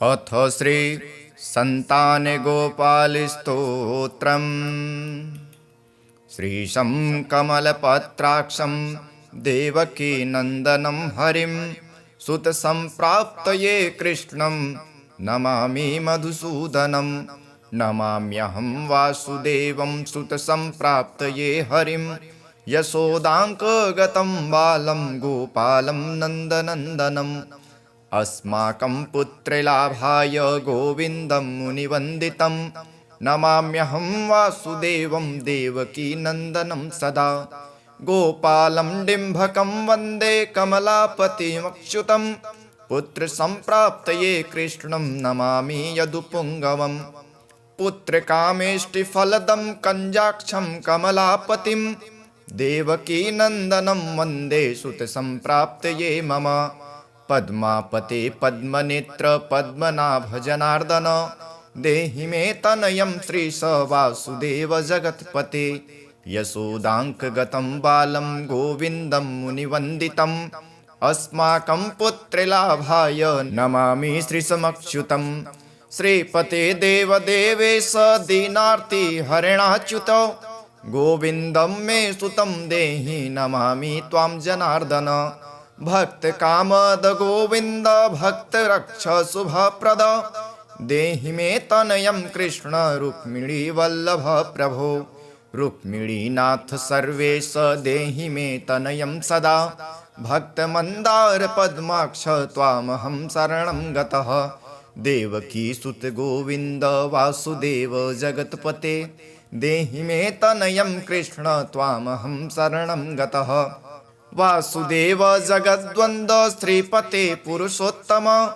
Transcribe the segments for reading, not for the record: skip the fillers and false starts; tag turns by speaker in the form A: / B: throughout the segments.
A: अथ श्री संतान गोपाल स्तोत्रम्। श्रीशं कमलपत्राक्षं देवकी नंदनं हरिं सुतसंप्राप्तये कृष्णं नमामि मधुसूदनं। नमाम्यहं वासुदेवं सुतसंप्राप्तये हरिं यशोदाङ्कगतं बालं गोपालं नन्दनन्दनम्। अस्माकं पुत्रलाभाय गोविन्दं मुनिवन्दितं। नमाम्यहं वासुदेवं देवकीनन्दनं सदा। गोपालं डिम्भकं वन्दे कमलापतिमच्युतं। पुत्रसंप्राप्तये कृष्णं नमामि यदुपुङ्गवम्। पुत्रकामेष्टिफलदं कञ्जाक्षं कमलापतिं देवकीनन्दनं वन्दे सुतसंप्राप्तये मम। पद्मापते पद्मनेत्र पद्मनाभ जनार्दन देहि मे तनयं श्रीश वासुदेव जगत्पते। यशोदाङ्कगतं बालं गोविन्दं मुनिवन्दितम्। अस्माकं पुत्रलाभाय नमामि श्रीशमच्युतं। श्रीपते देवदेवेश दीनार्ति हरिणाच्युत गोविन्दं मे सुतं देहि नमामि त्वां जनार्दन। भक्त कामद गोविंद भक्त रक्ष शुभप्रद देहि मे तनयं कृष्ण रुक्मिणी वल्लभ प्रभो। रुक्मिणीनाथ सर्वेश देहि मे तनयं सदा। भक्त मंदार पद्माक्ष त्वामहं शरणं गतः। देवकी सुत गोविंद वासुदेव जगत्पते देहि मे तनयं कृष्ण त्वामहं शरणं गतः। वासुदेव जगद्वन्द्व श्रीपते पुरुषोत्तम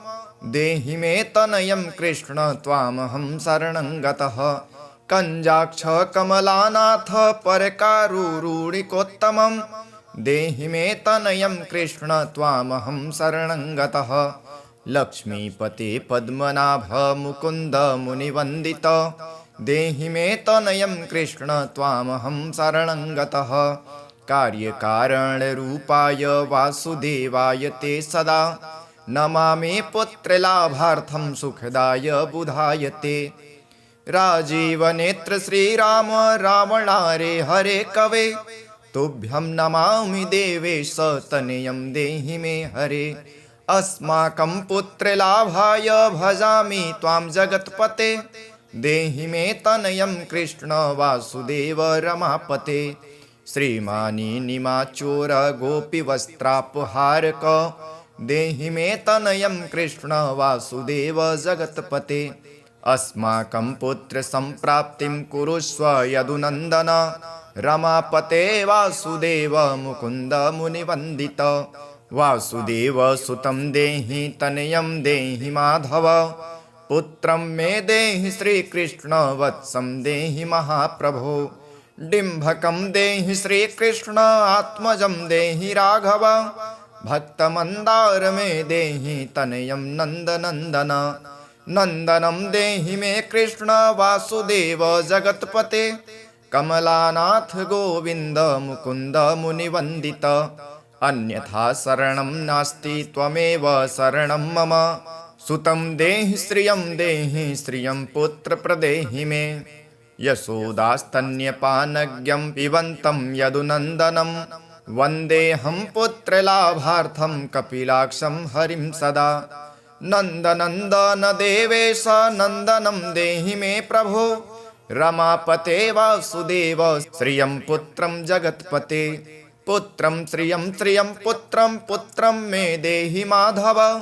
A: देहि मे तनयं कृष्ण त्वामहं शरणं गतः। कञ्जाक्ष कमलानाथ परकारुरुणिकोत्तमं देहि मे तनयं कृष्ण त्वामहं शरणं गतः। लक्ष्मीपते पद्मनाभ मुकुन्द मुनिवन्दित देहि मे तनयं कृष्ण त्वामहं शरणं गतः। कार्यकारणरूपाय वासुदेवाय ते सदा नमामि पुत्रलाभार्थं सुखदाय बुधाय ते। राजीवनेत्र श्रीराम रावणारे हरे कवे तुभ्यं नमामि देवेश तनयं देहि मे हरे। अस्माकं पुत्रलाभाय भजामि त्वां जगत्पते देहि मे तनयं कृष्ण वासुदेव रमापते। श्रीमानी निमाचोर गोपीवस्त्रापहारक देहि मे तनयं कृष्ण वासुदेव जगत्पते। अस्माकं पुत्र संप्राप्तिं कुरुष्व यदुनन्दन। रमापते वासुदेव मुकुन्द मुनिवन्दित। वासुदेव सुतं देहि तनयं देहि माधव। पुत्रं मे देहि श्रीकृष्ण वत्सं देहि महाप्रभो। डिम्भकं देहि श्रीकृष्ण आत्मजं देहि राघव। भक्तमन्दार मे देहि तनयं नन्दनन्दन। नन्दनं देहि मे कृष्ण वासुदेव जगत्पते। कमलानाथ गोविन्द मुकुन्द मुनिवन्दित। अन्यथा शरणं नास्ति त्वमेव शरणं मम। सुतं देहि श्रियं पुत्र प्रदेहि मे। यशोदास्तन्यपानज्ञं पिबन्तं यदुनन्दनं वन्देऽहं पुत्रलाभार्थं कपिलाक्षं हरिं सदा। नन्दनन्दन देवेश नन्दनं देहि मे प्रभो। रमापते वासुदेव श्रियं पुत्रं जगत्पते। पुत्रं श्रियं पुत्रं मे देहि माधव।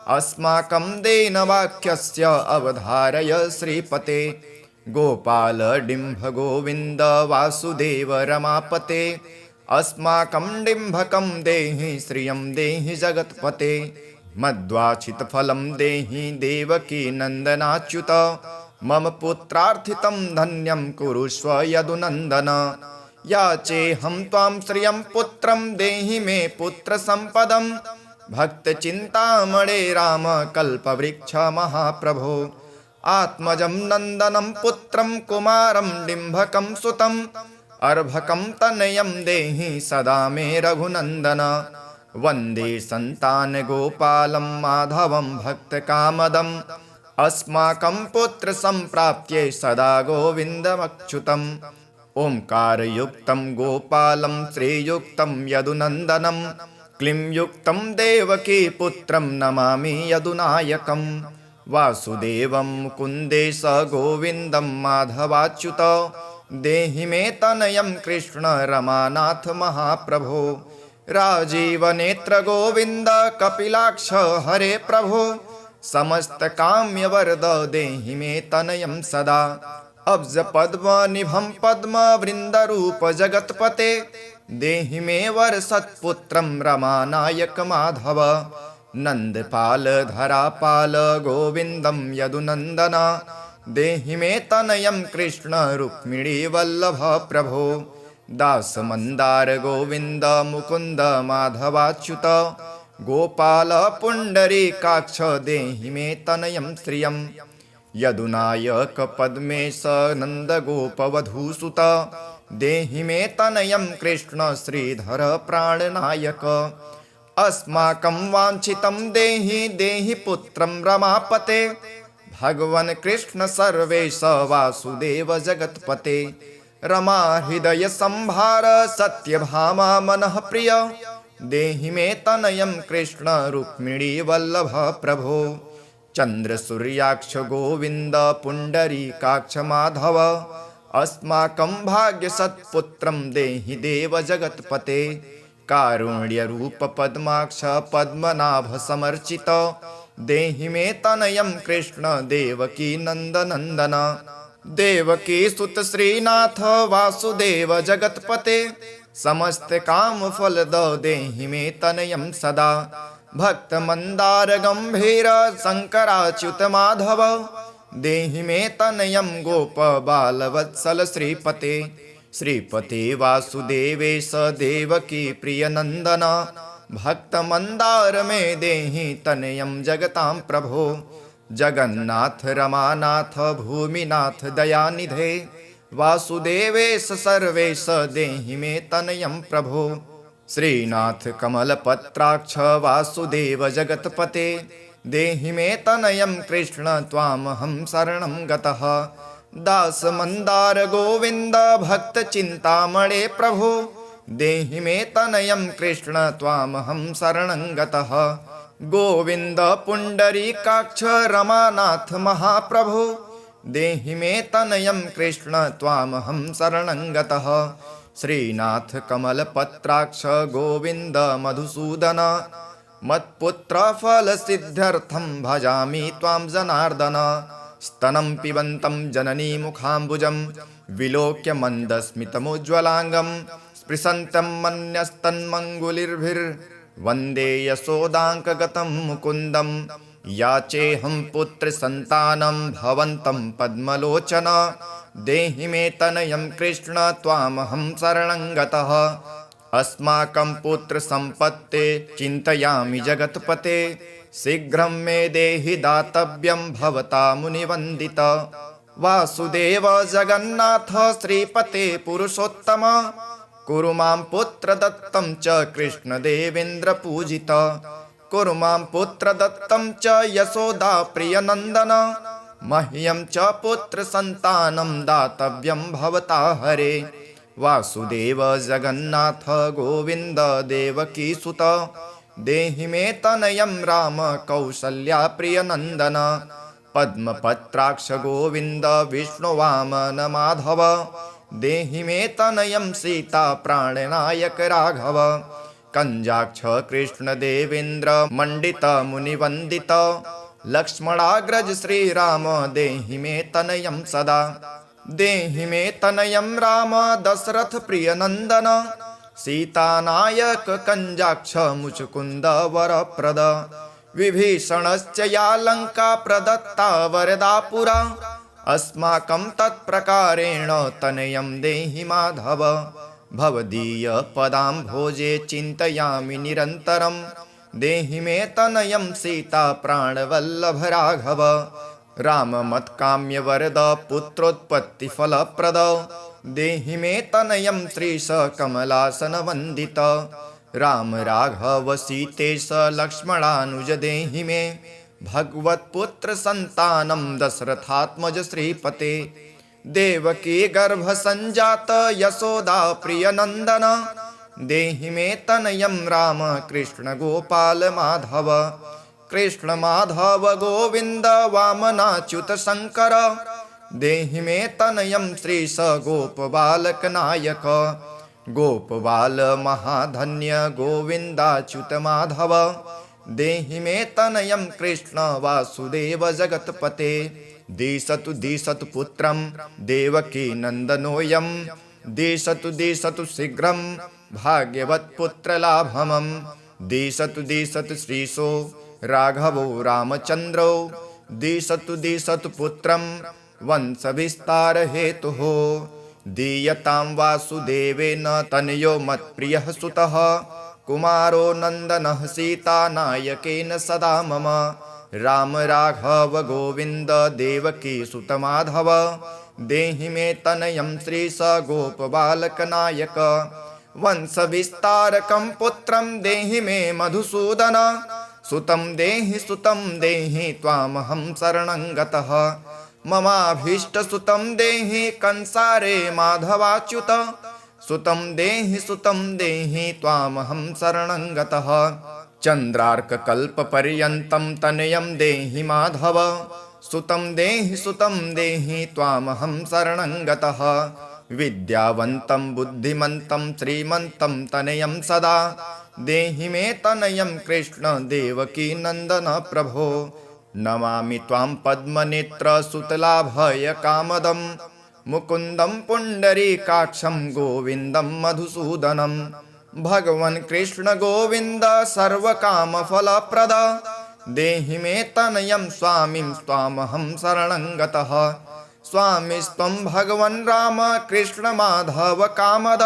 A: अस्माकं देनवाक्यस्य अवधारय श्रीपते। गोपाल डिम्भ गोविन्द वासुदेव रमापते। अस्माकं डिम्भकं देहि श्रियं देहि जगत्पते। मद्वाचितफलं देहि देवकी नन्दनाच्युत। मम पुत्रार्थितं धन्यं कुरुष्व यदुनन्दन। याचेऽहं त्वां श्रियं पुत्रं देहि मे पुत्रसम्पदम्। भक्तचिन्तामणे राम कल्पवृक्ष महाप्रभो। आत्मजं नन्दनं पुत्रं कुमारं डिम्भकं सुतं। अर्भकं तनयं देहि सदा मे रघुनन्दन। वन्दे सन्तानगोपालं माधवं भक्तकामदम् अस्माकं पुत्रसम्प्राप्त्यै सदा गोविन्दमच्युतम् ओङ्कारयुक्तं गोपालं श्रीयुक्तं यदुनन्दनं क्लींयुक्तं देवकीपुत्रं नमामि यदुनायकम् वासुदेवं मुकुन्दे स गोविन्दं माधवाच्युत देहि मे तनयं कृष्ण रमानाथ महाप्रभो राजीवनेत्र गोविन्द कपिलाक्ष हरे प्रभो समस्तकाम्यवरद देहि मे तनयं सदा अब्ज पद्मनिभं पद्मवृन्दरूप जगत्पते देहि मे वर सत्पुत्रं रमानायक माधव नन्दपाल धरापाल गोविन्दं यदुनन्दन देहि मे तनयं कृष्ण रुक्मिणी वल्लभ प्रभो दासमन्दार गोविन्द मुकुन्द माधवाच्युत गोपाल पुण्डरीकाक्ष देहि मे तनयं श्रियं यदुनायक पद्मेश नन्दगोपवधूसुत देहि मे तनयं कृष्ण श्रीधर प्राणनायक अस्माकं वाञ्छितं देहि देहि पुत्रं रमापते भगवन् कृष्ण सर्वेश वासुदेव जगत्पते रमा हृदय संभार सत्यभामा मनः प्रिय देहि मे तनयं कृष्ण रुक्मिणी वल्लभ प्रभो चन्द्र सूर्याक्ष गोविन्द पुण्डरीकाक्ष माधव अस्माकं भाग्य सत्पुत्रं देहि देव जगत्पते कारुण्यरूप पद्माक्ष पद्मनाभ समर्चित देहि मे तनयं कृष्ण देवकी नन्दनन्दन देवकी सुत श्रीनाथ वासुदेव जगत्पते समस्त काम फल द देहि मे तनयं सदा भक्त मंदार गंभीर शंकराच्युत माधव देहि मे तनयं गोप बाल वत्सल श्रीपते श्रीपते वासुदेवेश देवकी प्रिय नंदन भक्त मंदार में देहि तनयं जगतां प्रभो जगन्नाथ रमानाथ भूमिनाथ दयानिधे वासुदेवेश सर्वेश देहि मे तनयं प्रभो श्रीनाथ कमलपत्राक्ष वासुदेव जगत्पते देहि मे तनयं कृष्ण त्वामहं शरणं गतः दास मंदार गोविन्द भक्त चिन्तामणे प्रभो देहि मे तनयं कृष्ण त्वामहं शरणं गतः गोविन्द पुण्डरीकाक्ष रमानाथ महाप्रभो देहि मे तनयं कृष्ण त्वामहं शरणं गतः श्रीनाथ कमलपत्राक्ष गोविन्द मधुसूदन मत्पुत्र फलसिद्ध्यर्थं भजामि त्वां जनार्दन स्तनं पिबन्तं जननी मुखाम्बुजं विलोक्य मन्दस्मितमुज्ज्वलाङ्गं स्पृशन्तं मन्यस्तन्मङ्गुलिर्भिर्वन्दे यशोदाङ्कगतं मुकुन्दं याचेऽहं पुत्रसन्तानं भवन्तं पद्मलोचन देहि मे तनयं कृष्ण त्वामहं शरणं गतः अस्माकं पुत्रसम्पत्ते चिन्तयामि जगत्पते शीघ्रं मे देहि दातव्यं भवता मुनिवन्दित वासुदेव जगन्नाथ श्रीपते पुरुषोत्तम कुरु मां पुत्रदत्तं च कृष्णदेवेन्द्र पूजित कुरु मां पुत्रदत्तं च यशोदा प्रियनन्दन मह्यं च पुत्रसन्तानं दातव्यं भवता हरे वासुदेव जगन्नाथ गोविन्द देवकीसुत देहि मे तनयं राम कौसल्या प्रियनन्दन पद्मपत्राक्ष गोविन्द विष्णुवामन माधव देहि मे तनयं सीता प्राणनायक राघव कंजाक्ष कृष्ण देवेन्द्र मंडित मुनिवन्दित लक्ष्मणाग्रज श्रीराम देहि मे तनयं सदा देहि मे तनयं राम दशरथ प्रियनन्दन सीतानायक कंजाक्ष मुचुकुन्द वरप्रद विभीषणश्च या लङ्का प्रदत्ता वरदा पुरा अस्माकं तत्प्रकारेण तनयं देहि माधव भवदीय पदाम्भोजे चिन्तयामि निरन्तरं देहि मे तनयं सीता प्राणवल्लभ राघव राममत्काम्यवरद पुत्रोत्पत्तिफलप्रद देहि मे तनयं श्रीश कमलासन वन्दित राम राघव सीतेश लक्ष्मणानुज देहि मे भगवत्पुत्र संतानं दशरथात्मज श्रीपते देवकी गर्भ संजात यशोदा प्रिय नंदन देहि मे तनयं राम कृष्ण गोपाल माधव कृष्ण माधव गोविंद वामनाच्युत शंकर देहि मे तनयं श्रीश गोप बालक नायक गोप बाल महाधन्य गोविंदाच्युत माधव देहि मे तनयं कृष्ण वासुदेव जगत्पते दिशतु दिशतु पुत्रं देवकी नंदनोऽयं दिशतु दिशतु शीघ्रं भाग्यवत्पुत्रलाभमं दिशतु दिशतु श्रीशो राघवो रामचन्द्रो दिशतु दिशतु पुत्रं वंशविस्तारहेतुः दीयतां वासुदेवेन तनयो मत्प्रियः सुतः कुमारो नन्दनः सीतानायकेन सदा मम राम राघव गोविन्द देवकी सुत माधव देहि मे तनयं श्रीश गोपबालकनायक वंशविस्तारकं पुत्रं देहि मे मधुसूदन सुतं देहि त्वामहं शरणं गतः ममाभीष्टसुतं देहि कंसारे माधवाच्युत सुतं देहि त्वामहं शरणं गतः चन्द्रार्ककल्पपर्यन्तं तनयं देहि माधव सुतं देहि त्वामहं शरणं गतः विद्यावन्तं बुद्धिमन्तं श्रीमन्तं तनयं सदा देहि मे तनयं कृष्ण देवकी नन्दन प्रभो नमामि त्वां पद्मनेत्र सुतलाभय कामदं मुकुन्दं पुण्डरीकाक्षं गोविन्दं मधुसूदनं भगवन् कृष्ण गोविन्द सर्वकामफलप्रद देहि मे तनयं स्वामिं त्वामहं शरणं गतः स्वामिस्त्वं भगवन् राम कृष्ण माधव कामद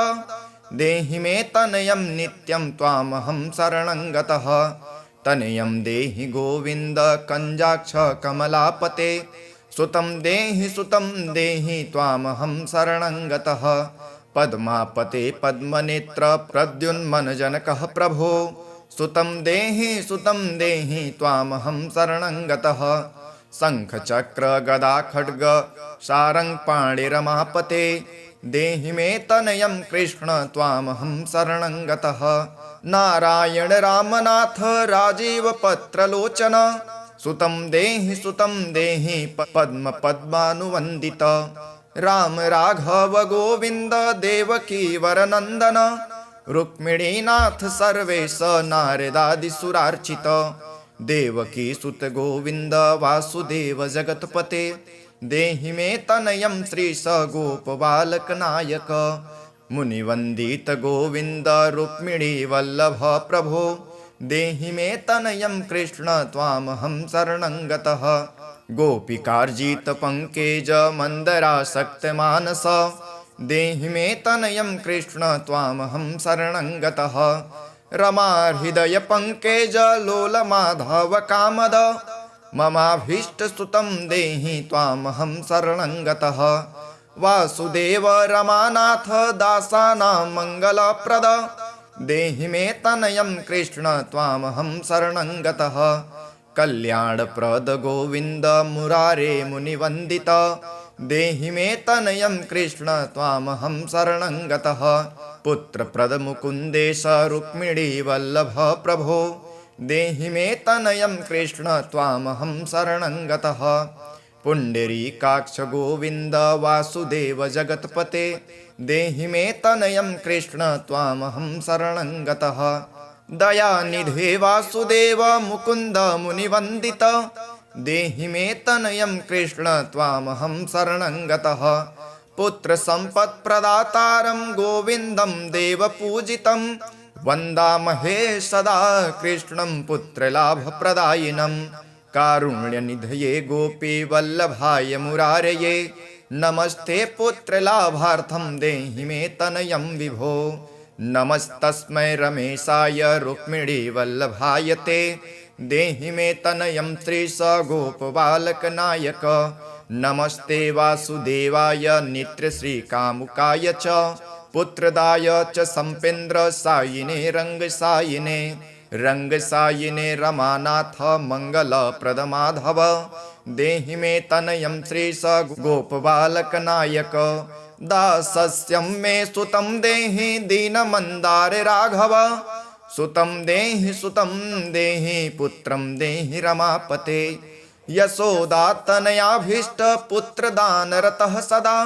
A: देहि मे तनयं नित्यं त्वामहं शरणं गतः तनयं देहि गोविन्द कञ्जाक्ष कमलापते सुतं देहि त्वामहं शरणं गतः पद्मापते पद्मनेत्र प्रद्युन्मनजनकः प्रभो सुतं देहि त्वामहं शरणं गतः शङ्खचक्र गदा खड्ग शारङ्ग पाणिरमापते देहि मे तनयं कृष्ण त्वामहं शरणं गतः नारायण रामनाथ राजीव पत्रलोचन सुतं देहि पद्म पद्मानुवन्दित राम राघव गोविन्द देवकी वरनन्दन रुक्मिणीनाथ सर्वेश नारदादिसुरार्चित देवकी सुत गोविन्द वासुदेव जगत्पते देहि मे तनयं श्रीश गोपबालकनायक मुनिवन्दित गोविन्द रुक्मिणी वल्लभ प्रभो देहि मे तनयं कृष्ण त्वामहं शरणं गतः गोपिकार्जित पङ्केज मन्दरासक्तमानस देहि मे तनयं कृष्ण त्वामहं शरणं गतः रमाहृदय पङ्केज लोलमाधव कामद ममाभीष्टसुतं देहि त्वामहं शरणं गतः वासुदेव रमानाथ दासानां मङ्गलप्रद देहि मे तनयं कृष्ण त्वामहं शरणं गतः कल्याणप्रद गोविन्द मुरारे मुनिवन्दित देहि मे तनयं कृष्ण त्वामहं शरणं गतः पुत्रप्रद मुकुन्देश रुक्मिणी वल्लभ प्रभो देहि मे तनयं कृष्ण त्वामहं शरणं गतः पुण्डरीकाक्ष गोविन्द वासुदेव जगत्पते देहि मे तनयं कृष्ण त्वामहं शरणं गतः दयानिधे वासुदेव मुकुन्द मुनिवन्दित देहि मे तनयं कृष्ण त्वामहं शरणं गतः पुत्रसम्पत्प्रदातारं गोविन्दं देवपूजितं वन्दामहे सदा कृष्णं पुत्रलाभप्रदायिनं कारुण्यनिधये गोपीवल्लभाय मुरारये नमस्ते पुत्रलाभार्थं देहि मे तनयं विभो नमस्तस्मै रमेशाय रुक्मिणीवल्लभाय ते देहि मे तनयं श्रीश गोपबालकनायक नमस्ते वासुदेवाय नित्यश्रीकामुकाय च पुत्रदाय च सम्पेन्द्रसायिने रङ्गसायिने रङ्गसायिने रमानाथ मङ्गलप्रदमाधव देहि मे तनयं श्रीश गोपबालकनायक दासस्यं मे सुतं देहि दीनमन्दार राघव सुतं देहि पुत्रं देहि रमापते यशोदातनयाभीष्टपुत्रदानरतः सदा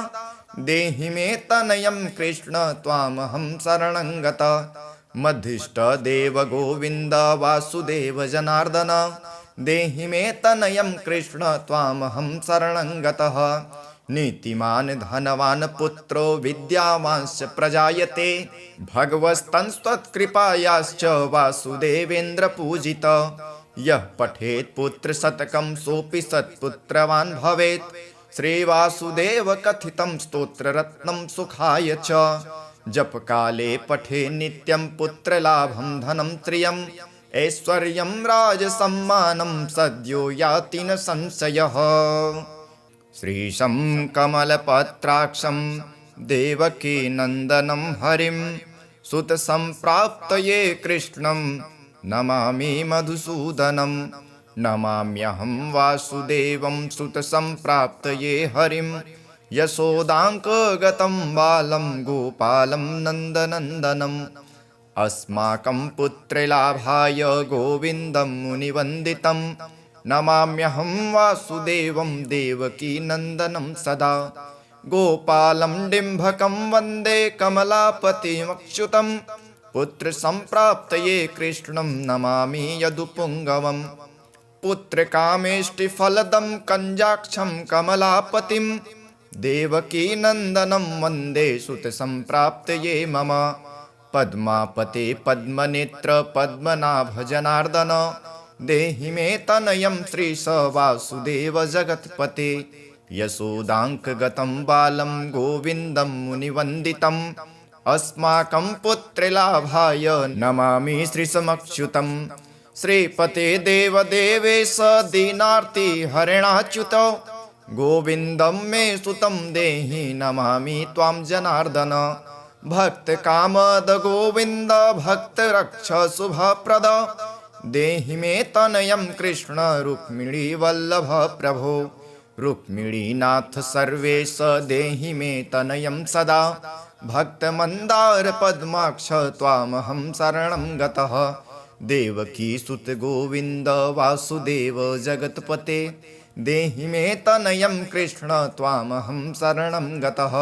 A: देहि मे तनयं कृष्ण त्वामहं शरणं गतः मधिष्ठदेव गोविन्द वासुदेव जनार्दन देहि मे तनयं कृष्ण त्वामहं शरणं गतः नीतिमान् धनवान् पुत्रो विद्यावांश्च प्रजायते भगवस्तत्कृपायाश्च वासुदेवेन्द्रपूजितः यः पठेत् पुत्रशतकं सोऽपि सत्पुत्रवान् भवेत् श्रीवासुदेव कथितं स्तोत्ररत्नं सुखाय च जपकाले पठे नित्यं पुत्रलाभं धनं श्रियम् ऐश्वर्यं राजसम्मानं सद्यो याति न संशयः श्रीशं कमलपत्राक्षं देवकीनन्दनं हरिं सुतसम्प्राप्तये कृष्णं नमामि मधुसूदनं नमाम्यहं वासुदेवं सुतसम्प्राप्तये हरिं यशोदाङ्कगतं बालं गोपालं नन्दनन्दनम् अस्माकं पुत्रलाभाय गोविन्दं मुनिवन्दितं नमाम्यहं वासुदेवं देवकीनन्दनं सदा गोपालं डिम्भकं वन्दे कमलापतिमच्युतं पुत्रसम्प्राप्तये कृष्णं नमामि यदुपुङ्गवम् पुत्रकामेष्टिफलदं कञ्जाक्षं कमलापतिं देवकीनन्दनं वन्दे सुतसम्प्राप्तये मम पद्मापते पद्मनेत्र पद्मनाभ जनार्दन देहि मे तनयं श्रीश वासुदेव जगत्पते यशोदाङ्कगतं बालं गोविन्दं मुनिवन्दितम् अस्माकं पुत्रलाभाय नमामि श्रीशमच्युतं श्रीपते देवदेवेश दीनार्ति हरिणाच्युत गोविन्दं मे सुतं देहि नमामि त्वां जनार्दन भक्तकामद गोविन्द भक्तरक्ष शुभप्रद देहि मे तनयं कृष्ण रुक्मिणी वल्लभ प्रभो रुक्मिणीनाथ सर्वेश देहि मे तनयं सदा भक्तमन्दार पद्माक्ष त्वामहं शरणं गतः देवकीसुत गोविन्द वासुदेव जगत्पते देहि मे तनयं कृष्ण त्वामहं शरणं गतः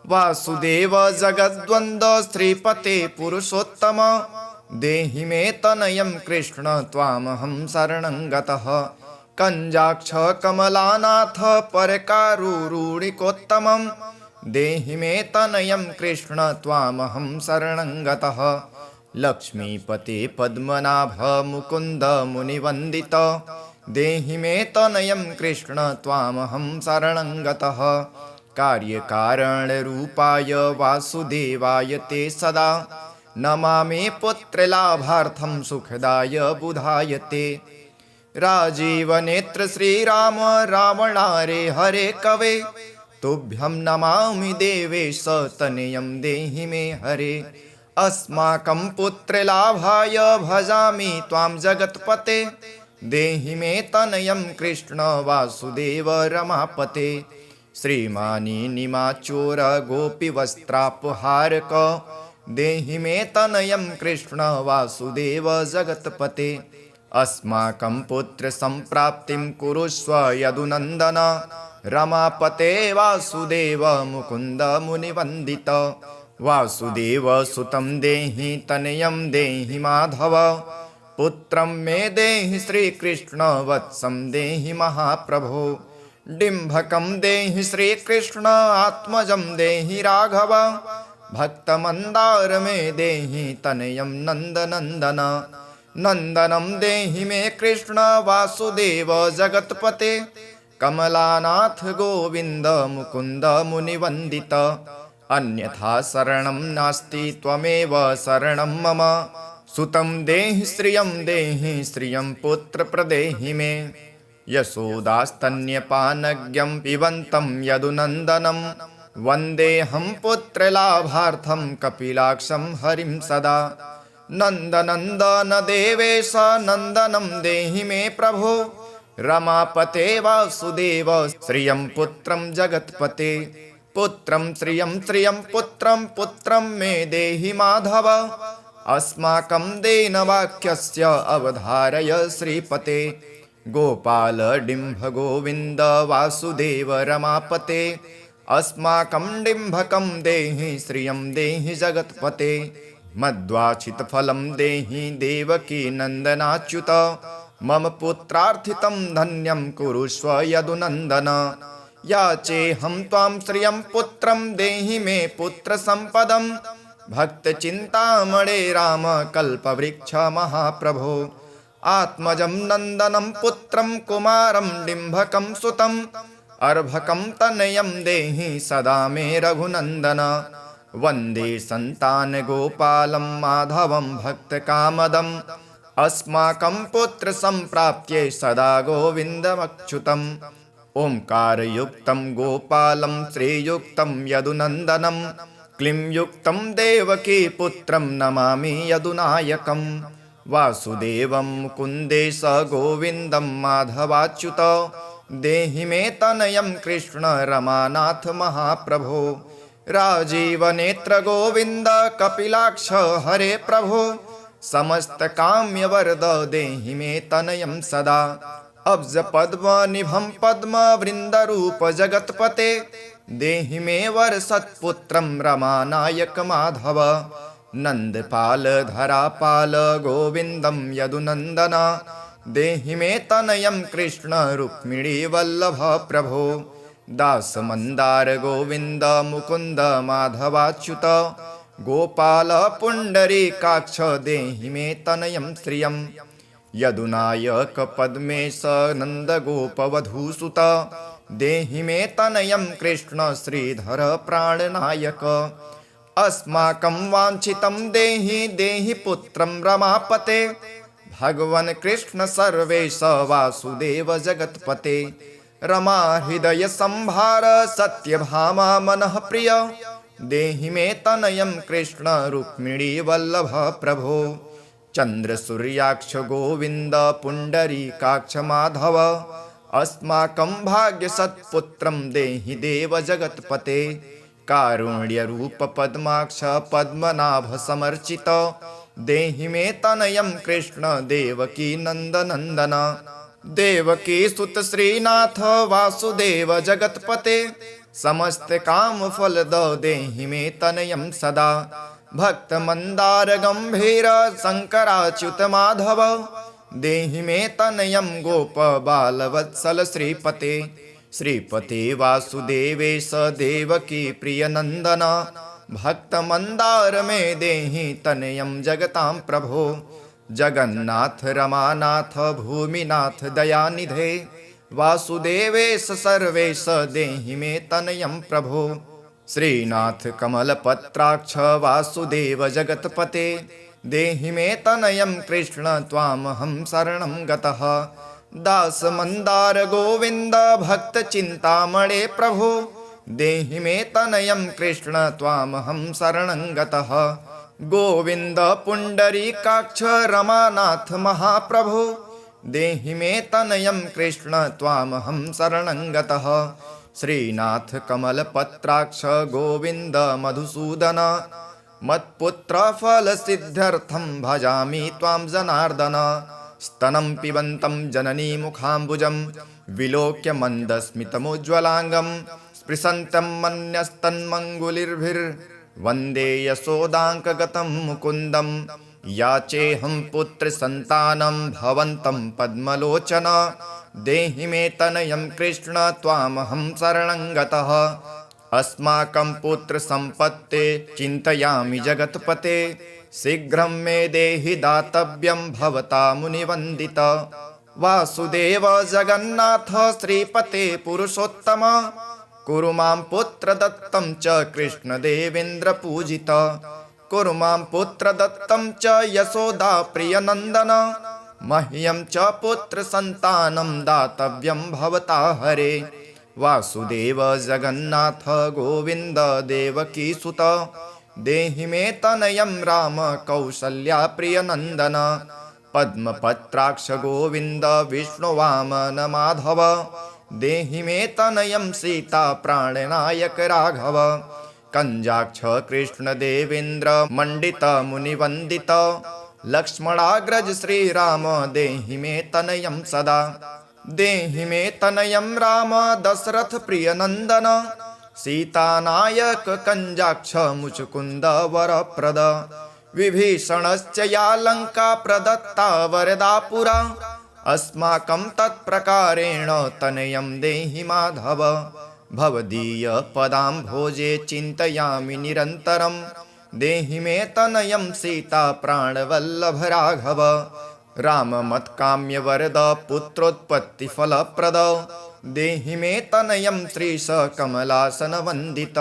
A: वासुदेव जगद्वन्द्व श्रीपते पुरुषोत्तम देहि मे तनयं कृष्ण त्वामहं शरणं गतः कञ्जाक्ष कमलानाथ परकारुरुणिकोत्तमं देहि मे तनयं कृष्ण त्वामहं शरणं गतः लक्ष्मीपते पद्मनाभ मुकुन्द मुनिवन्दित देहि मे तनयं कृष्ण त्वामहं शरणं गतः कार्यकारणरूपाय वासुदेवाय ते सदा नमामि पुत्रलाभार्थं सुखदाय बुधाय ते राजीवनेत्र श्रीराम रावणारे हरे कवे तुभ्यं नमामि देवेश तनयं देहि मे हरे अस्माकं पुत्रलाभाय भजामि त्वां जगत्पते देहि मे तनयं कृष्ण वासुदेव रमापते श्रीमानी निमाचोर गोपीवस्त्रापहारक देहि मे तनयं कृष्ण वासुदेव जगत्पते अस्माकं पुत्रसम्प्राप्तिं कुरुष्व यदुनन्दन रमापते वासुदेव मुकुन्द मुनिवन्दित वासुदेव सुतं देहि तनयं देहि माधव पुत्रं मे देहि श्रीकृष्ण वत्सं देहि महाप्रभो डिम्भकं देहि श्रीकृष्ण आत्मजं देहि राघव भक्तमन्दार मे देहि तनयं नन्दनन्दन नन्दनं देहि मे कृष्ण वासुदेव जगत्पते कमलानाथ गोविन्द मुकुन्द मुनिवन्दित अन्यथा शरणं नास्ति त्वमेव शरणं मम सुतं देहि श्रियं पुत्र प्रदेहि मे यशोदास्तन्यपानज्ञं पिबन्तं यदुनन्दनं वन्देऽहं पुत्रलाभार्थं कपिलाक्षं हरिं सदा। नन्दनन्दन देवेश नन्दनं देहि मे प्रभो, रमापते वासुदेव श्रियं पुत्रं जगत्पते। पुत्रं श्रियं पुत्रं पुत्रं मे देहि माधव, अस्माकं देनवाक्यस्य अवधारय श्रीपते। गोपाल डिम्भ गोविन्द वासुदेव रमापते, अस्माकं डिम्भकं देहि श्रियं देहि जगत्पते। मद्वाचितफलं देहि देवकी नन्दनाच्युत, मम पुत्रार्थितं धन्यं कुरुष्व यदुनन्दन। याचेऽहं त्वां श्रियं पुत्रं देहि मे पुत्रसम्पदं, भक्तचिन्तामणे राम कल्पवृक्ष महाप्रभो। आत्मजं नन्दनं पुत्रं कुमारं डिम्भकं सुतं, अर्भकं तनयं देहि सदा मे रघुनन्दन। वन्दे सन्तानगोपालं माधवं भक्तकामदम्, अस्माकं पुत्रसम्प्राप्त्यै सदा गोविन्दमच्युतम्। ओङ्कारयुक्तं गोपालं श्रीयुक्तं यदुनन्दनं, क्लींयुक्तं देवकी पुत्रं नमामि यदुनायकम्। वासुदेवं मुकुन्देश गोविन्दं माधवाच्युत, देहि मे तनयं कृष्ण रमानाथ महाप्रभो। राजीवनेत्र गोविन्द कपिलाक्ष हरे प्रभो, समस्तकाम्यवरद देहि मे तनयं सदा। अब्ज पद्मनिभं पद्मवृन्दरूप जगत्पते, देहि मे वरसत्पुत्रं रमानायक माधव। नन्दपाल धरापाल गोविन्दं यदुनन्दन, देहि मे तनयं कृष्ण रुक्मिणी वल्लभ प्रभो। दासमन्दार गोविन्द मुकुन्द माधवाच्युत, गोपाल पुण्डरीकाक्ष देहि मे तनयं श्रियं। यदुनायक पद्मेश नन्दगोपवधूसुत, देहि मे तनयं कृष्ण श्रीधर प्राणनायक। अस्माकं वाञ्छितं देहि देहि पुत्रं रमापते, भगवन् कृष्ण सर्वेश वासुदेव जगत्पते। रमा हृदय संभार सत्यभामा मनः प्रिय, देहि मे तनयं कृष्ण रुक्मिणी वल्लभ प्रभो। चन्द्र सूर्याक्ष गोविन्द पुण्डरीकाक्ष माधव, अस्माकं भाग्यसत्पुत्रं देहि देव जगत्पते। कारुण्यरूप पद्माक्ष पद्मनाभ समर्चित, देहि मे तनयं कृष्ण देवकी नन्दनन्दन। देवकी सुत श्रीनाथ वासुदेव जगत्पते, समस्त काम फलद देहि मे तनयं सदा। भक्त मंदार गंभीर शंकराच्युत माधव, देहि मे तनयं गोप बालवत्सल श्रीपते। श्रीपते वासुदेवेश देवकी प्रियनन्दन, भक्त मंदार मे देहि तनयं जगतां प्रभो। जगन्नाथ रमानाथ भूमिनाथ दयानिधे, वासुदेवेश सर्वेश देहि मे तनयं प्रभो। श्रीनाथ कमलपत्राक्ष वासुदेव जगत्पते, देहि मे तनयं कृष्ण त्वामहं शरणं गतः। दास मंदार गोविन्द भक्त चिन्तामणे प्रभो, देहि मे तनयं कृष्ण त्वामहं शरणं गतः। गोविन्द पुण्डरीकाक्ष रमानाथ महाप्रभो, देहि मे तनयं कृष्ण त्वामहं शरणं गतः। श्रीनाथ कमलपत्राक्ष गोविन्द मधुसूदन, मत्पुत्र फलसिद्ध्यर्थं भजामि त्वां जनार्दन। स्तनं पिबन्तं जननी मुखाम्बुजं, विलोक्य मन्दस्मितमुज्ज्वलाङ्गं, स्पृशन्तं मन्यस्तन्मङ्गुलिर्भिर्वन्दे यशोदाङ्कगतं मुकुन्दं। याचेऽहं पुत्रसन्तानं भवन्तं पद्मलोचन, देहि मे तनयं कृष्ण त्वामहं शरणं गतः। अस्माकं पुत्रसम्पत्ते चिन्तयामि जगत्पते, शीघ्रं मे देहि दातव्यं भवता मुनिवन्दित। वासुदेव जगन्नाथ श्रीपते पुरुषोत्तम, कुरु मां पुत्रदत्तं च कृष्णदेवेन्द्र पूजित। कुरु मां पुत्रदत्तं च यशोदा प्रियनन्दन, मह्यं च पुत्रसन्तानं दातव्यं भवता हरे। वासुदेव जगन्नाथ गोविन्द देवकीसुत देहि मे तनयं राम कौसल्या प्रियनन्दन पद्मपत्राक्ष गोविन्द विष्णुवामन माधव देहि मे तनयं सीता प्राणनायक राघव कंजाक्ष कृष्ण देवेन्द्र मंडित मुनिवंदित लक्ष्मणाग्रज श्रीराम देहि मे तनयं सदा देहि मे तनयं राम दशरथ प्रियनन्दन सीतानायक कंजाक्ष मुचुकुंद वरप्रद विभीषणश्च या लंका प्रदत्ता वरदा पुरा अस्माकं तत्प्रकारेण तनयं देहि माधव भवदीय पदाम्भोजे चिन्तयामि निरन्तरं देहि मे तनयं सीता प्राणवल्लभ राघव राममत्काम्यवरद पुत्रोत्पत्तिफलप्रद देहि मे तनयं श्रीश कमलासनवन्दित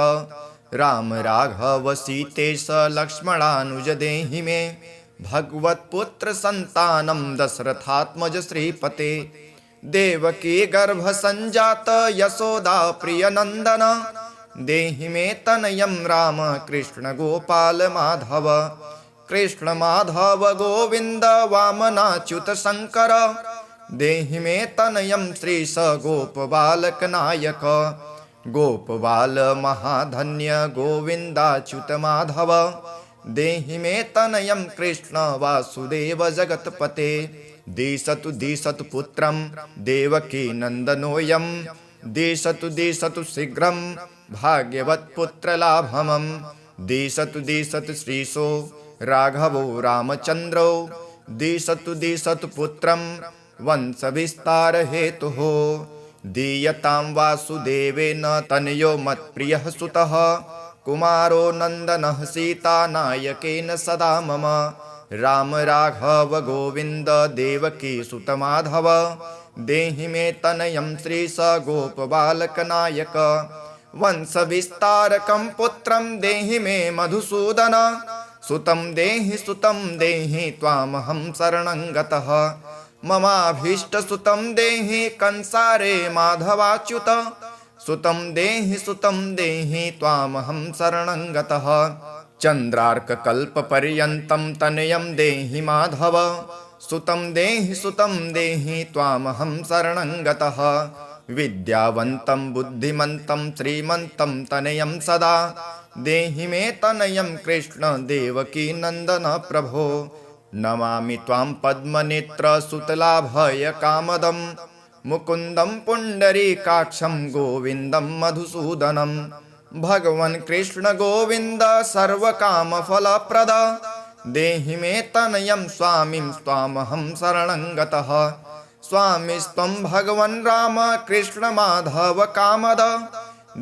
A: राम राघव सीतेश लक्ष्मणानुज देहि मे भगवत्पुत्र संतानं दशरथात्मज श्रीपते देवकी गर्भ संजात यशोदा प्रियनंदन देहि मे तनयं राम कृष्ण गोपाल माधव कृष्ण माधव गोविंद वामनाच्युत शंकर देहि मे तनयं श्रीश गोप बालक नायक गोप बाल महाधन्य गोविंदाच्युत माधव देहि मे तनयं कृष्ण वासुदेव जगत्पते दिशतु दिशतु पुत्रं देवकी नन्दनोऽयं दिशतु दिशतु शीघ्रं भाग्यवत्पुत्रलाभमं दिशतु दिशतु श्रीशो राघवो रामचन्द्रो दिशतु दिशतु पुत्रं वंशविस्तारहेतुः दीयतां वासुदेवेन तनयो मत्प्रियः सुतः कुमारो नन्दनः सीतानायकेन सदा मम राम राघव गोविंद देवकी सुत माधव देहि मे तनयं श्रीश गोप बालक नायक वंश विस्तारकं पुत्रं देहि मे मधुसूदन सुतं देहि त्वामहं शरणं गतः ममाभीष्ट सुतं देहि कंसारे माधवाच्युत सुतं देहि त्वामहं शरणं गतः चन्द्रार्ककल्पपर्यन्तं तनयं देहि माधव सुतं देहि त्वामहं शरणं गतः विद्यावन्तं बुद्धिमन्तं श्रीमन्तं तनयं सदा देहि मे तनयं कृष्ण देवकी नन्दन प्रभो नमामि त्वां पद्मनेत्र सुतलाभयकामदं मुकुन्दं पुण्डरीकाक्षं गोविन्दं मधुसूदनं भगवन् कृष्ण गोविंद सर्वकामफलप्रद देहि मे तनयं स्वामिं त्वामहं शरणं गतः स्वामिस्त्वं भगवन् राम कृष्ण माधव कामद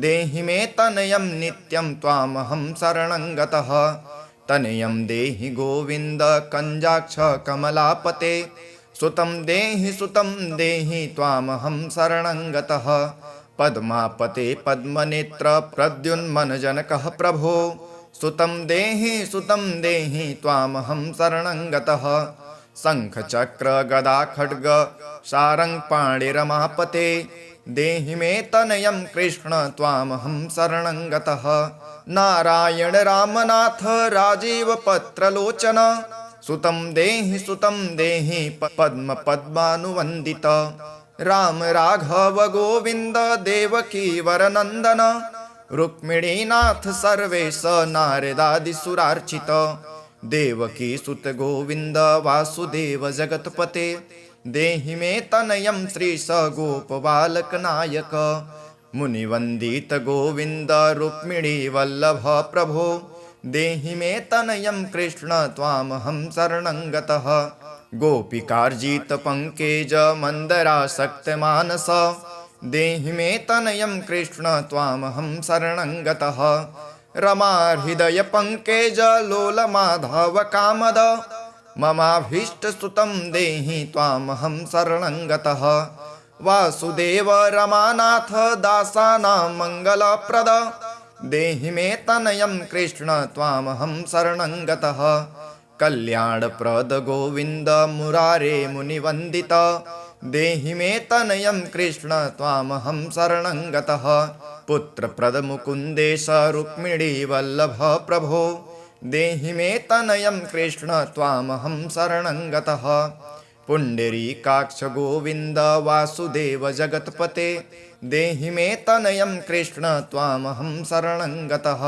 A: देहि मे तनयं नित्यं त्वामहं शरणं गतः तनयं देहि गोविंद कंजाक्ष कमलापते सुतं देहि त्वामहं शरणं गतः पद्मापते पद्मनेत्र प्रद्युन्मनजनकः प्रभो सुतं देहि त्वामहं शरणं गतः शङ्खचक्र गदा खड्ग शारङ्ग पाणिरमापते देहि मे तनयं कृष्ण त्वामहं शरणं गतः नारायण रामनाथ राजीव पत्रलोचन सुतं देहि पद्म पद्मानुवन्दित राम राघव गोविंद देवकी वरनंदन रुक्मिणीनाथ सर्वेश नारदादिसुरार्चित देवकी सुत गोविंद वासुदेव जगत्पते देहि मे तनयं श्रीश गोप बालक नायक मुनिवंदित गोविंद रुक्मिणी वल्लभ प्रभो देहि मे तनयं कृष्ण त्वामहं शरणं गतः गोपिकार्जित पंकेज मंदरासक्त मानस देहि मे तनयं कृष्ण त्वामहं शरणं गतः रमा हृदय पंकेज लोल माधव कामद ममाभीष्ट सुतं देहि त्वामहं शरणं गतः वासुदेव रमानाथ दासानां मंगलप्रद देहि मे तनयं कृष्ण त्वामहं शरणं गतः कल्याणप्रद गोविंद मुरारे मुनिवंदित देहि मे तनयं कृष्ण त्वामहं शरणं गतः पुत्रप्रदमुकुन्देश रुक्मिणी वल्लभ प्रभो देहि मे तनयं कृष्ण त्वामहं शरणं गतः पुण्डरीकाक्ष गोविन्द वासुदेव जगत्पते देहि मे तनयं कृष्ण त्वामहं शरणं गतः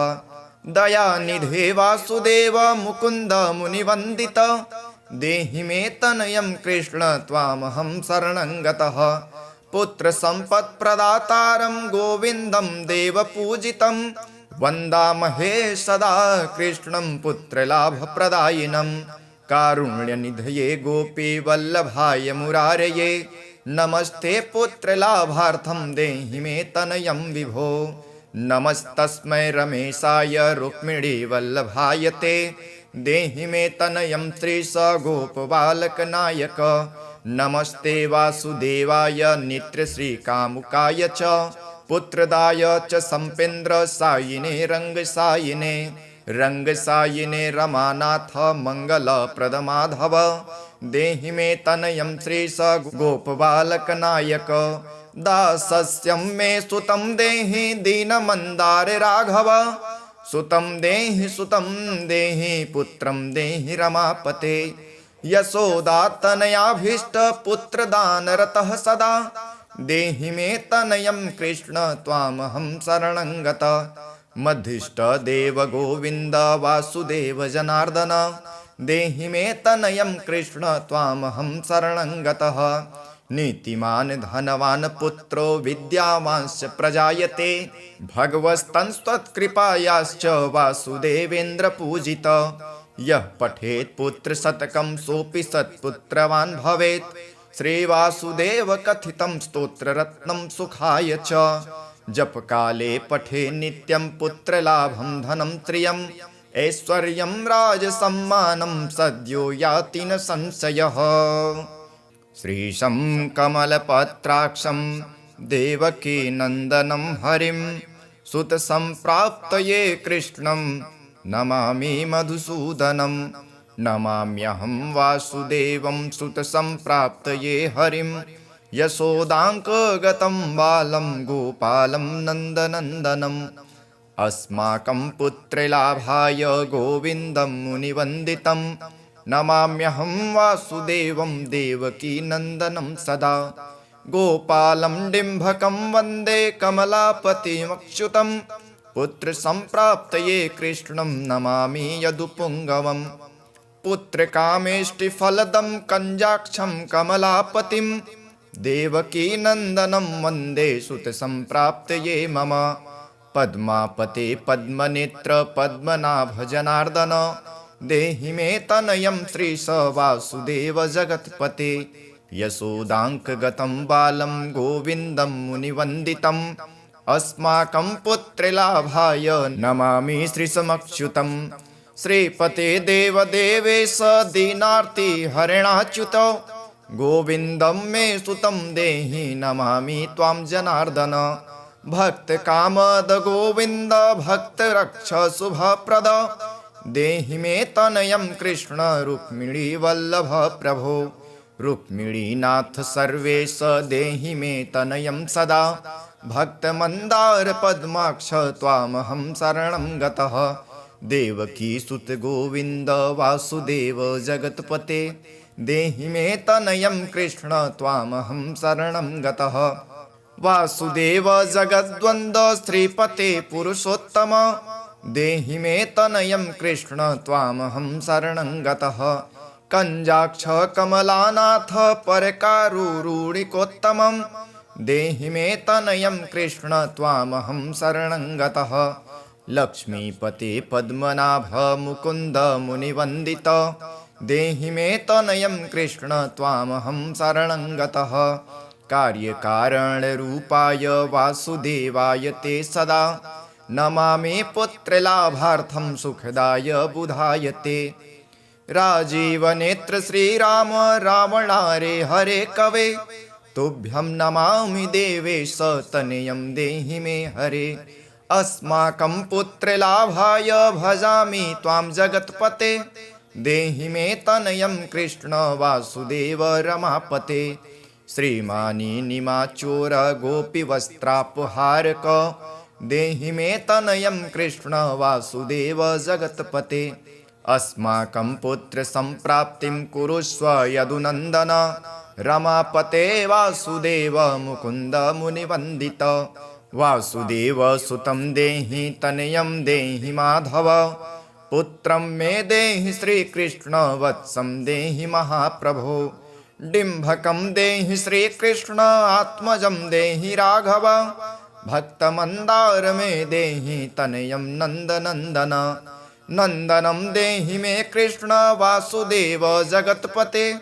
A: दयानिधे वासुदेव मुकुन्द मुनिवन्दित देहि मे तनयं कृष्ण त्वामहं शरणं गतः पुत्रसम्पत्प्रदातारं गोविन्दं देवपूजितं वन्दामहे सदा कृष्णं पुत्रलाभप्रदायिनं कारुण्यनिधये गोपीवल्लभाय मुरारये नमस्ते पुत्रलाभार्थं देहि मे तनयं विभो नमस्तस्मै रमेशाय रुक्मिणीवल्लभाय ते देहि मे तनयं श्रीसगोपबालकनायक नमस्ते वासुदेवाय नित्यश्रीकामुकाय च पुत्रदाय च सम्पेन्द्रसायिने रङ्गसायिने रङ्गसायिने रमानाथ मङ्गलप्रदमाधव देहि मे तनयं श्रीसगोपबालकनायक दासस्यं मे सुतं देहि दीनमन्दार राघव सुतं देहि पुत्रं देहि रमापते यशोदातनयाभीष्ट पुत्रदानरतः सदा देहि मे तनयं कृष्ण त्वामहं शरणं गतः मधिष्ठ देव गोविन्द वासुदेव जनार्दन देहि मे तनयं कृष्ण त्वामहं शरणं गतः नीतिमान् धनवान् पुत्रो विद्यावांश्च प्रजायते भगवस्तन्स्त्वत्कृपायाश्च वासुदेवेन्द्र पूजित यः पठेत् पुत्रशतकं सोऽपि सत्पुत्रवान् भवेत् श्रीवासुदेव कथितं स्तोत्ररत्नं सुखाय च जपकाले पठे नित्यं पुत्रलाभं धनं श्रियं ऐश्वर्यं राजसम्मानं सद्यो याति न संशयः श्रीशं कमलपत्राक्षं देवकीनन्दनं हरिं सुतसम्प्राप्तये कृष्णं नमामि मधुसूदनं नमाम्यहं वासुदेवं सुतसम्प्राप्तये हरिं यशोदाङ्कगतं बालं गोपालं नन्दनन्दनम् अस्माकं पुत्रलाभाय गोविन्दं मुनिवन्दितं नमाम्यहं वासुदेवं देवकीनन्दनं सदा गोपालं डिम्भकं वन्दे कमलापतिमच्युतं पुत्रसम्प्राप्तये कृष्णं नमामि यदुपुङ्गवं पुत्रकामेष्टिफलदं कञ्जाक्षं कमलापतिं देवकीनन्दनं वन्दे सुतसम्प्राप्तये मम पद्मापते पद्मनेत्र पद्मनाभ जनार्दन देहि मे तनयं श्रीश वासुदेव जगत्पते यशोदाङ्कगतं बालं गोविन्दं मुनिवन्दितम् अस्माकं पुत्रलाभाय नमामि श्रीसमच्युतं श्रीपते देवदेवेश दीनार्ति हरिणाच्युत गोविन्दं मे सुतं देहि नमामि त्वां जनार्दन भक्तकामद गोविन्द भक्तरक्ष शुभप्रद देहि मे तनयं कृष्ण रुक्मिणी वल्लभ प्रभो रुक्मिणीनाथ सर्वेश देहि मे तनयं सदा भक्तमन्दार पद्माक्ष त्वामहं शरणं गतः देवकीसुत गोविन्द वासुदेव जगत्पते देहि मे तनयं कृष्ण त्वामहं शरणं गतः वासुदेव जगद्वन्द्व श्रीपते पुरुषोत्तम देहि मे तनयं कृष्ण त्वामहं शरणं गतः कञ्जाक्ष कमलानाथ परकारुरुणिकोत्तमं देहि मे तनयं कृष्ण त्वामहं शरणं गतः लक्ष्मीपते पद्मनाभ मुकुन्द मुनिवन्दित देहि मे तनयं कृष्ण त्वामहं शरणं गतः कार्यकारणरूपाय वासुदेवाय ते सदा नमामि पुत्रलाभार्थं सुखदाय बुधाय ते राजीवनेत्र श्रीराम रावणारे हरे कवे तुभ्यं नमामि देवेश तनयं देहि मे हरे अस्माकं पुत्रलाभाय भजामि त्वां जगत्पते देहि मे तनयं कृष्ण वासुदेव रमापते श्रीमानी निमाचोर गोपीवस्त्रापहारक देहि मे तनयं कृष्ण वासुदेव जगत्पते अस्माकं पुत्र संप्राप्तिं कुरुष्व यदुनन्दन रमापते वासुदेव मुकुन्द मुनिवन्दित वासुदेव सुतं देहि तनयं देहि माधव पुत्रं मे देहि श्रीकृष्ण वत्सं देहि महाप्रभो डिम्भकं देहि श्रीकृष्ण आत्मजं देहि राघव भक्तमन्दार मे देहि तनयं नन्दनन्दन नन्दनं देहि मे कृष्ण वासुदेव जगत्पते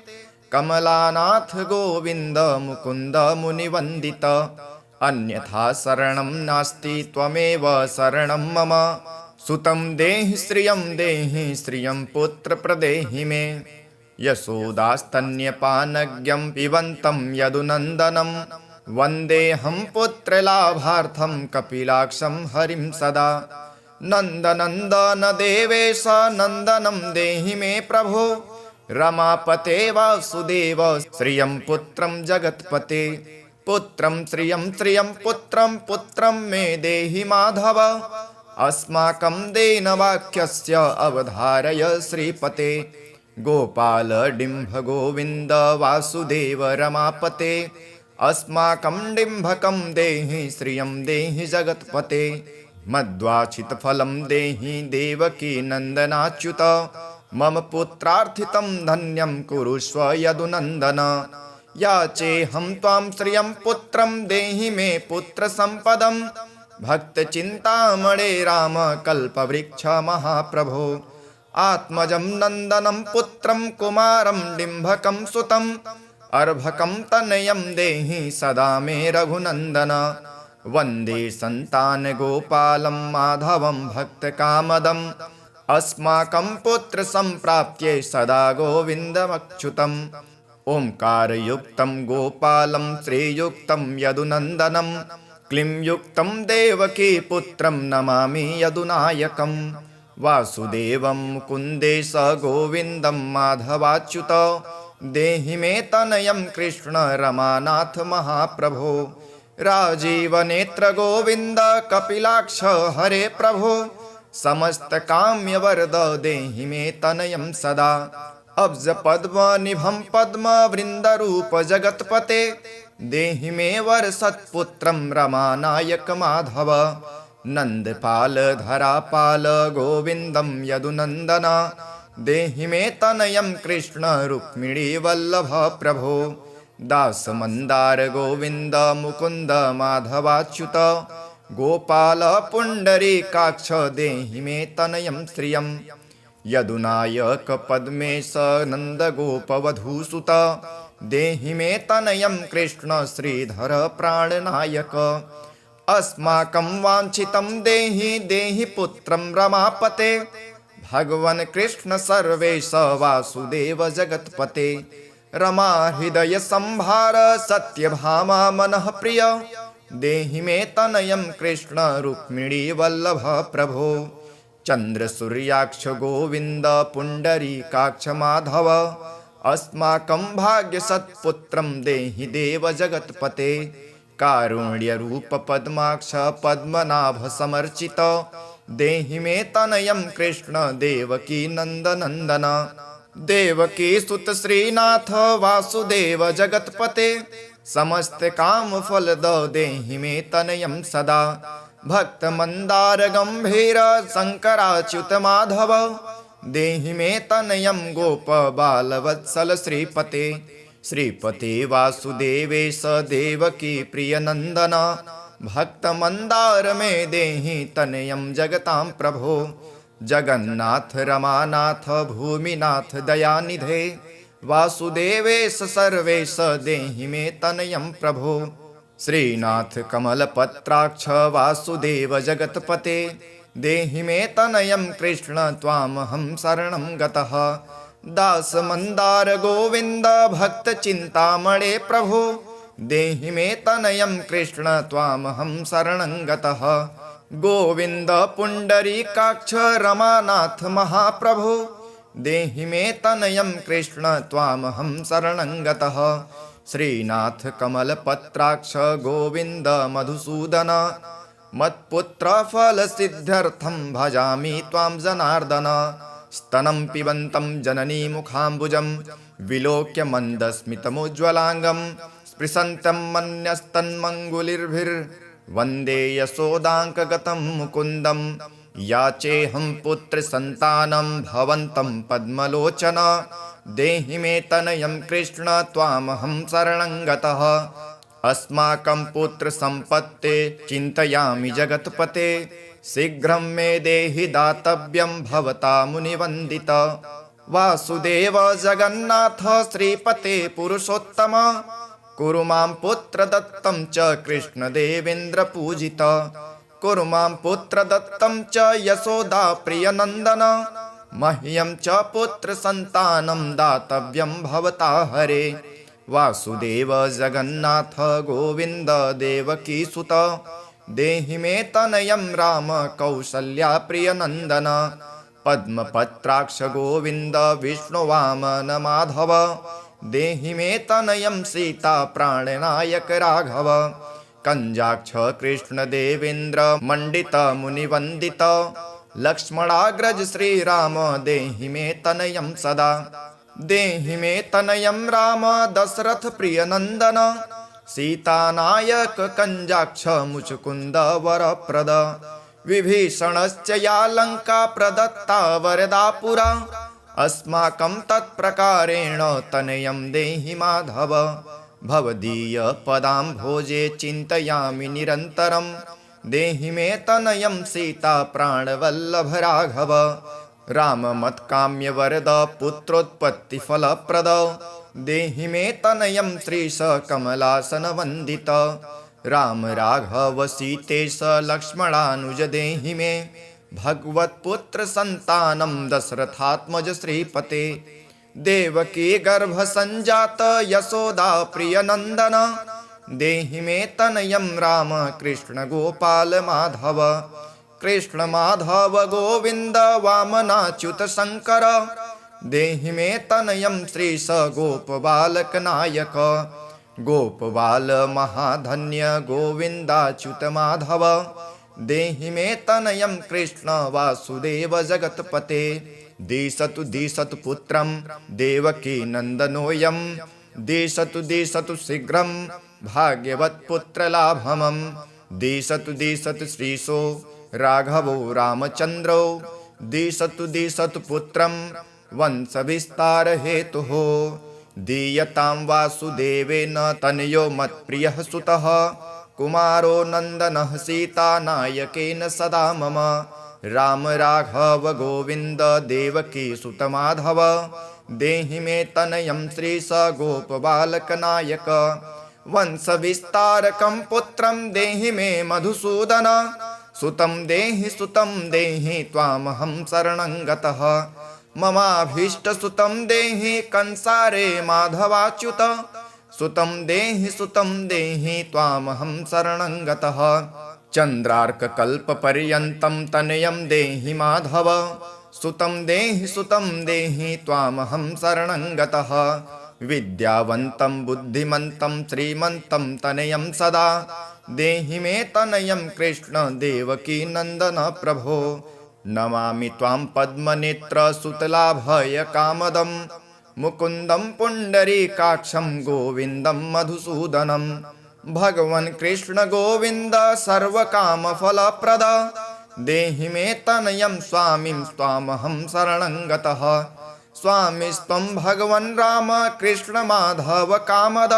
A: कमलानाथ गोविन्द मुकुन्द मुनिवन्दित अन्यथा शरणं नास्ति त्वमेव शरणं मम सुतं देहि श्रियं पुत्र प्रदेहि मे यशोदास्तन्यपानज्ञं पिबन्तं यदुनन्दनं वन्देऽहं पुत्रलाभार्थं कपिलाक्षं हरिं सदा नन्दनन्दन देवेश नन्दनं देहि मे प्रभो रमापते वासुदेव श्रियं पुत्रं जगत्पते पुत्रं श्रियं पुत्रं मे देहि माधव अस्माकं देनवाक्यस्य अवधारय श्रीपते गोपाल डिम्भ गोविन्द वासुदेव रमापते अस्माकं डिम्भकं देहि श्रियं देहि जगत्पते मद्वाचितफलं देहि देवकी नन्दनाच्युत मम पुत्रार्थितं धन्यं कुरुष्व यदुनन्दन याचेऽहं त्वां श्रियं पुत्रं देहि मे पुत्रसम्पदं भक्तचिन्तामणे राम कल्पवृक्ष महाप्रभो आत्मजं नन्दनं पुत्रं कुमारं डिम्भकं सुतम् अर्भकं तनयं देहि सदा मे रघुनन्दन वन्दे सन्तानगोपालं माधवं भक्तकामदम् अस्माकं पुत्रसम्प्राप्त्यै सदा गोविन्दमच्युतम् ओंकारयुक्तं गोपालं श्रीयुक्तं यदुनन्दनं क्लींयुक्तं देवकी पुत्रं नमामि यदुनायकं वासुदेवं मुकुन्देश गोविन्दं माधवाच्युत देहि मे तनयं कृष्ण रमानाथ महाप्रभो राजीवनेत्र गोविन्द कपिलाक्ष हरे प्रभो समस्तकाम्यवरद देहि मे तनयं सदा अब्ज पद्मनिभं पद्मवृन्दरूप जगत्पते देहि मे वरसत्पुत्रं रमानायक माधव नन्दपाल धरापाल गोविन्दं यदुनन्दन देहि मे तनयं कृष्ण रुक्मिणी वल्लभ प्रभो दासमन्दार गोविन्द मुकुन्द माधवाच्युत गोपाल पुण्डरीकाक्ष देहि मे तनयं श्रियं यदुनायक पद्मेश नन्दगोपवधूसुत देहि मे तनयं कृष्ण श्रीधर प्राणनायक अस्माकं वाञ्छितं देहि पुत्रं रमापते भगवन् कृष्ण सर्वेश वासुदेव जगत्पते रमा हृदय संभार सत्यभामा मनः प्रिय देहि मे तनयं कृष्ण रुक्मिणी वल्लभ प्रभो चंद्र सूर्याक्ष गोविंद पुंडरीकाक्ष माधव अस्माकं भाग्य सत्पुत्रं देहि देव जगत्पते कारुण्य रूप पद्माक्ष पद्मनाभ समर्चित देहि मे तनयं कृष्ण देवकी नंदनंदन देवकी सुत श्रीनाथ वासुदेव जगत्पते समस्त काम फल देहि मे तनयं सदा भक्त मंदार गंभीर शंकराच्युत माधव देहि मे तनयं गोप बालवत्सल श्रीपते श्रीपते वासुदेवेश देवकी प्रिय नंदन भक्त मंदार में देहि तनयं जगतां प्रभो जगन्नाथ रमानाथ भूमिनाथ दयानिधे वासुदेवेश सर्वेश देहि मे तनयं प्रभो श्रीनाथ कमलपत्राक्ष वासुदेव जगत्पते देहि मे तनयं कृष्ण त्वामहं शरणं गतः दास मंदार गोविंद भक्त चिंतामणे प्रभो देहि मे तनयं कृष्ण त्वामहं शरणं गतः गोविंद पुंडरीकाक्ष रमानाथ महाप्रभो देहि मे तनयं कृष्ण त्वामहं शरणं गतः श्रीनाथ कमलपत्राक्ष गोविन्द मधुसूदन मत्पुत्र फलसिद्ध्यर्थं भजामि त्वां जनार्दन स्तनं पिबन्तं जननी मुखाम्बुजं विलोक्य मन्दस्मितमुज्ज्वलाङ्गं स्पृशन्तं मन्यस्तन्मङ्गुलिर्भिर्वन्दे यशोदाङ्कगतं मुकुन्दं याचेऽहं पुत्रसन्तानं भवन्तं पद्मलोचन देहि मे तनयं कृष्ण त्वामहं शरणं गतः अस्माकं पुत्रसम्पत्ते चिन्तयामि जगत्पते शीघ्रं मे देहि दातव्यं भवता मुनिवन्दित वासुदेव जगन्नाथ श्रीपते पुरुषोत्तम कुरु मां पुत्रदत्तं च कृष्णदेवेन्द्र पूजित कुरु मां पुत्रदत्तं च यशोदा प्रियनन्दन मह्यं च पुत्रसन्तानं दातव्यं भवता हरे वासुदेव जगन्नाथ गोविन्द देवकीसुत देहि मे तनयं राम कौसल्या प्रियनन्दन पद्मपत्राक्ष गोविन्द विष्णुवामन माधव देहि मे तनयं सीता प्राणनायक राघव कञ्जाक्ष कृष्ण देवेन्द्र मण्डित मुनिवन्दित लक्ष्मणाग्रज श्रीराम देहि मे तनयं सदा देहि मे तनयं राम दशरथ प्रियनन्दन सीतानायक कञ्जाक्ष मुचुकुन्द वरप्रद विभीषणश्च या लङ्का प्रदत्ता वरदा पुरा अस्माकं तत्प्रकारेण तनयं देहि माधव भवदीयपदाम्भोजे चिन्तयामि निरन्तरं देहि मे तनयं सीता प्राणवल्लभ राघव राममत्काम्यवरद पुत्रोत्पत्तिफलप्रद देहि मे तनयं श्रीश कमलासनवन्दित राम राघव सीतेश लक्ष्मणानुज देहि मे भगवत्पुत्रसन्तानं दशरथात्मज श्रीपते देवकी गर्भसञ्जात यशोदा प्रियनन्दन देहि मे तनयं राम कृष्ण गोपाल माधव कृष्ण माधव गोविन्द वामनाच्युत शङ्कर देहि मे तनयं श्रीश गोपबालक नायक गोपबाल महाधन्य गोविन्दाच्युत माधव देहि मे तनयं कृष्ण वासुदेव जगत्पते दिशतु दिशतु पुत्रं देवकी नन्दनोऽयं दिशतु शीघ्रं भाग्यवत्पुत्रलाभमं दिशतु श्रीशो राघवो रामचन्द्रो दिशतु पुत्रं वंशविस्तारहेतुः दीयतां वासुदेवेन तनयो मत्प्रियः सुतः कुमारो नन्दनः सीतानायकेन सदा मम राम राघव गोविन्द देवकी सुत माधव देहि मे तनयं श्रीश गोपबालकनायक वंशविस्तारकं पुत्रं देहि मे मधुसूदन सुतं देहि त्वामहं शरणं गतः ममाभीष्टसुतं देहि कंसारे माधवाच्युत सुतं देहि त्वामहं शरणं गतः चन्द्रार्ककल्पपर्यन्तं तनयं देहि माधव सुतं देहि त्वामहं शरणं गतः विद्यावन्तं बुद्धिमन्तं श्रीमन्तं तनयं सदा देहि मे तनयं कृष्ण देवकी नन्दन प्रभो नमामि त्वां पद्मनेत्र सुतलाभयकामदं मुकुन्दं पुण्डरीकाक्षं गोविन्दं मधुसूदनं भगवन् कृष्ण गोविन्द सर्वकामफलप्रद देहि मे तनयं स्वामिं त्वामहं शरणं गतः स्वामिस्त्वं भगवन् राम कृष्ण माधव कामद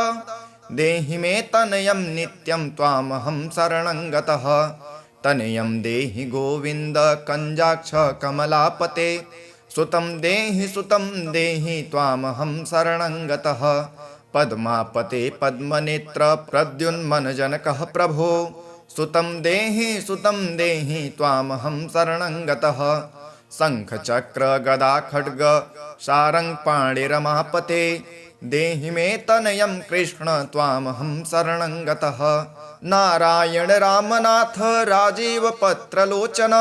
A: देहि मे तनयं नित्यं त्वामहं शरणं गतः तनयं देहि गोविन्द कञ्जाक्ष कमलापते सुतं देहि त्वामहं शरणं गतः पद्मापते पद्मनेत्र प्रद्युन्मनजनकः प्रभो सुतं देहि त्वामहं शरणं गतः शङ्खचक्र गदा खड्ग शारङ्ग पाणिरमापते देहि मे तनयं कृष्ण त्वामहं शरणं गतः नारायण रामनाथ राजीव पत्रलोचन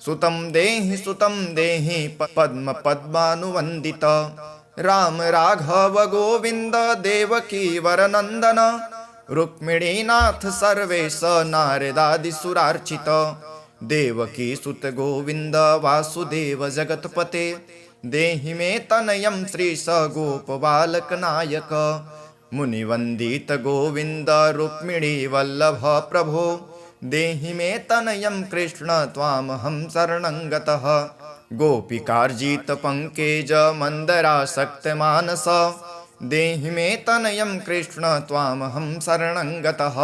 A: सुतं देहि पद्म पद्मानुवन्दित राम राघव गोविन्द देवकी वरनन्दन रुक्मिणीनाथ सर्वेश नारदादिसुरार्चित देवकी सुत गोविन्द वासुदेव जगत्पते देहि मे तनयं श्रीश गोपबालकनायक मुनिवन्दित गोविन्द रुक्मिणी वल्लभ प्रभो देहि मे तनयं कृष्ण त्वामहं शरणं गतः गोपिकार्जित पंकेज मन्दरासक्तमानस देहि मे तनयं कृष्ण त्वामहं शरणं गतः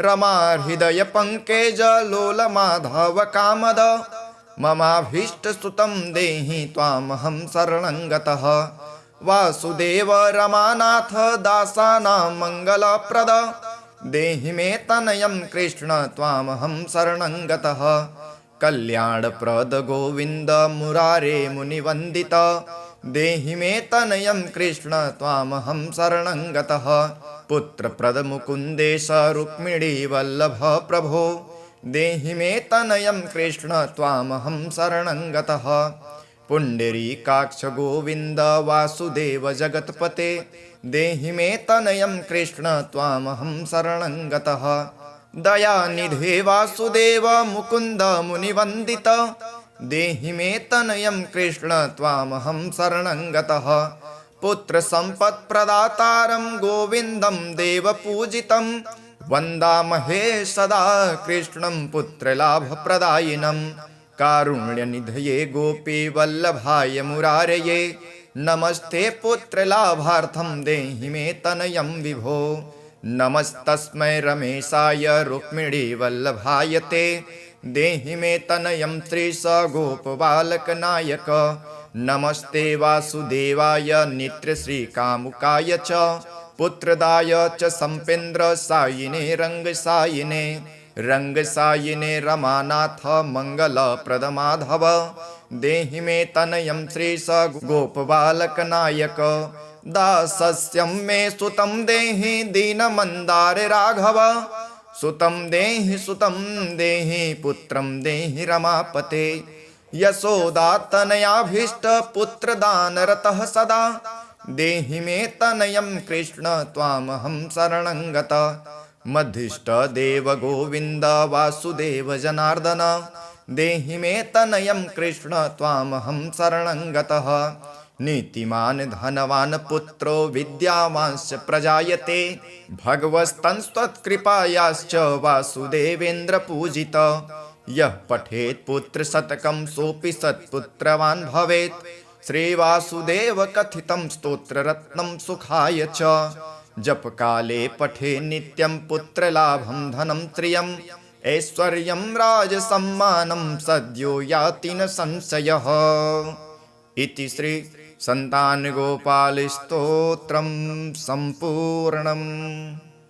A: रमा हृदय पंकेज लोल माधव कामद ममाभीष्टसुतं देहि त्वामहं शरणं गतः वासुदेव रमानाथ दासानां मङ्गलप्रद देहि मे तनयं कृष्ण त्वामहं शरणं गतः कल्याणप्रद गोविन्द मुरारे मुनिवन्दित देहि मे तनयं कृष्ण त्वामहं शरणं गतः पुत्रप्रद मुकुन्देश रुक्मिणी वल्लभ प्रभो देहि मे तनयं कृष्ण त्वामहं शरणं गतः पुण्डरीकाक्ष गोविन्द वासुदेव जगत्पते देहि मे तनयं कृष्ण त्वामहं शरणं गतः दयानिधे वासुदेव मुकुन्द मुनिवन्दित देहि मे तनयं कृष्ण त्वामहं शरणं गतः पुत्रसम्पत्प्रदातारं गोविन्दं देवपूजितं वन्दामहे सदा कृष्णं पुत्रलाभप्रदायिनं कारुण्यनिधये गोपीवल्लभाय मुरारये नमस्ते पुत्रलाभार्थं देहि मे तनयं विभो नमस्तस्मै रमेशाय रुक्मिणी वल्लभाय ते देहि मे तनयं श्रीश गोपबालकनायक नमस्ते वासुदेवाय नित्यश्रीकामुकाय च पुत्रदाय च सम्पेन्द्र सायिने रङ्गसायिने रङ्गसायिने रमानाथ मङ्गलप्रदमाधव देहि मे तनयं श्रीश गोपबालकनायक दासस्यं मे सुतं देहि दीनमन्दार राघव सुतं देहि पुत्रं देहि रमापते यशोदातनयाभीष्ट पुत्रदानरतः सदा देहि मे तनयं कृष्ण त्वामहं शरणं गतः मधिष्ठ देव गोविन्द वासुदेव जनार्दन देहि मे तनयं कृष्ण त्वामहं शरणं गतः नीतिमान् धनवान् पुत्रो विद्यावांश्च प्रजायते भगवस्तत्कृपायाश्च वासुदेवेन्द्र पूजित यः पठेत् पुत्रशतकं सोऽपि सत्पुत्रवान् भवेत् श्रीवासुदेव कथितं स्तोत्ररत्नं सुखाय च जपकाले पठे नित्यं पुत्रलाभं धनं श्रियम् ऐश्वर्यं राजसम्मानं सद्यो याति न संशयः। इति श्री संतान गोपाल स्तोत्रम संपूर्णम्।